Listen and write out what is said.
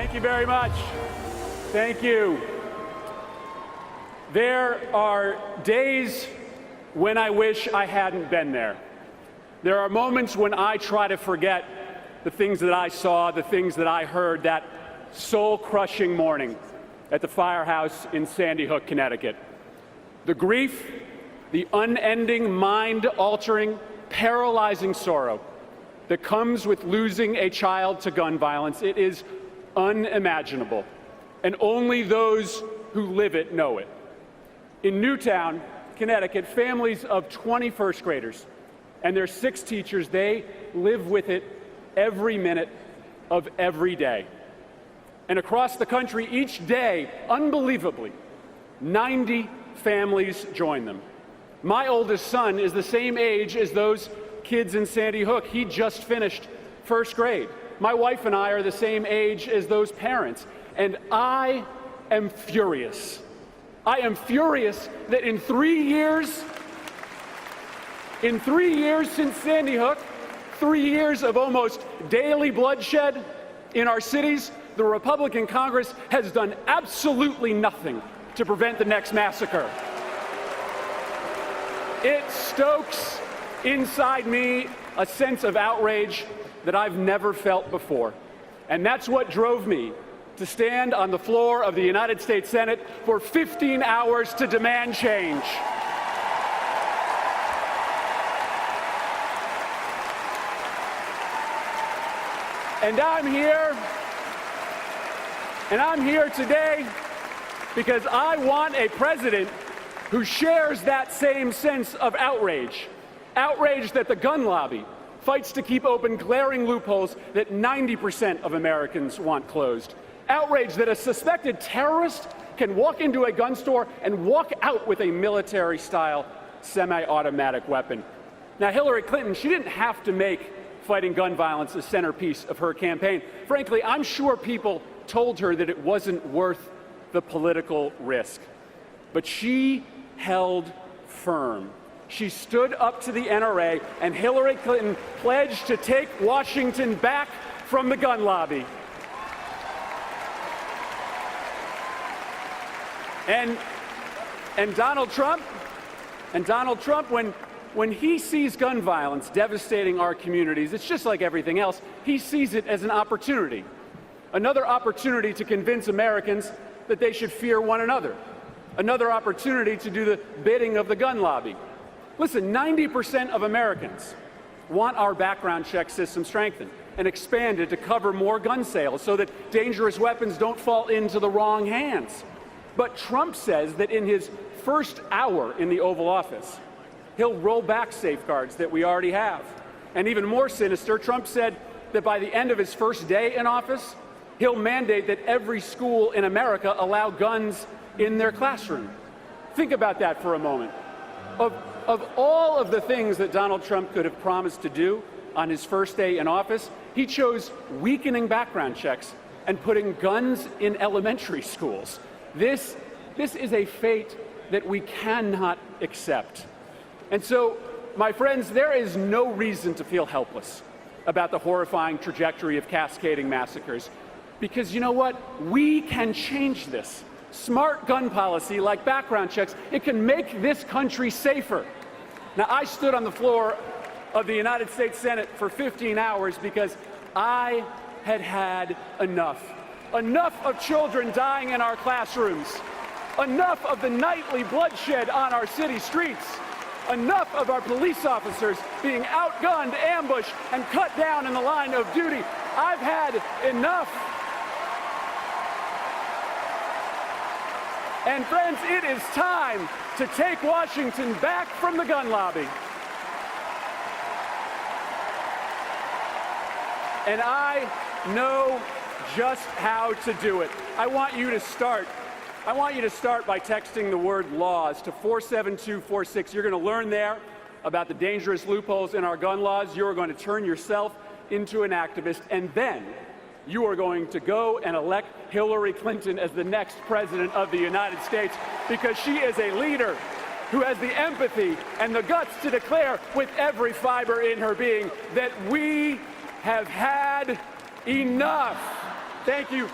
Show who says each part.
Speaker 1: Thank you very much. Thank you. There are days when I wish I hadn't been there. There are moments when I try to forget the things that I saw, the things that I heard that soul-crushing morning at the firehouse in Sandy Hook, Connecticut. The grief, the unending, mind-altering, paralyzing sorrow that comes with losing a child to gun violence, it is unimaginable, and only those who live it know it. In Newtown, Connecticut, families of 20 first graders and their 6 teachers, they live with it every minute of every day. And across the country, each day, unbelievably, 90 families join them. My oldest son is the same age as those kids in Sandy Hook. He just finished first grade. My wife and I are the same age as those parents, and I am furious. I am furious that in 3 years since Sandy Hook, 3 years of almost daily bloodshed in our cities, the Republican Congress has done absolutely nothing to prevent the next massacre. It stokes inside me a sense of outrage that I've never felt before. And that's what drove me to stand on the floor of the United States Senate for 15 hours to demand change. And I'm here today because I want a president who shares that same sense of outrage. Outrage that the gun lobby fights to keep open glaring loopholes that 90% of Americans want closed. Outrage that a suspected terrorist can walk into a gun store and walk out with a military-style semi-automatic weapon. Now, Hillary Clinton, she didn't have to make fighting gun violence the centerpiece of her campaign. Frankly, I'm sure people told her that it wasn't worth the political risk. But she held firm. She stood up to the NRA, and Hillary Clinton pledged to take Washington back from the gun lobby. And Donald Trump, when he sees gun violence devastating our communities, it's just like everything else. He sees it as an opportunity. Another opportunity to convince Americans that they should fear one another. Another opportunity to do the bidding of the gun lobby. Listen, 90% of Americans want our background check system strengthened and expanded to cover more gun sales so that dangerous weapons don't fall into the wrong hands. But Trump says that in his first hour in the Oval Office, he'll roll back safeguards that we already have. And even more sinister, Trump said that by the end of his first day in office, he'll mandate that every school in America allow guns in their classroom. Think about that for a moment. Of all of the things that Donald Trump could have promised to do on his first day in office, he chose weakening background checks and putting guns in elementary schools. This is a fate that we cannot accept. And so, my friends, there is no reason to feel helpless about the horrifying trajectory of cascading massacres. Because you know what? We can change this. Smart gun policy, like background checks, it can make this country safer. Now, I stood on the floor of the United States Senate for 15 hours because I had had enough. Enough of children dying in our classrooms. Enough of the nightly bloodshed on our city streets. Enough of our police officers being outgunned, ambushed, and cut down in the line of duty. I've had enough. And friends, it is time to take Washington back from the gun lobby. And I know just how to do it. I want you to start by texting the word laws to 47246. You're going to learn there about the dangerous loopholes in our gun laws. You're going to turn yourself into an activist, and then you are going to go and elect Hillary Clinton as the next president of the United States, because she is a leader who has the empathy and the guts to declare with every fiber in her being that we have had enough. Thank you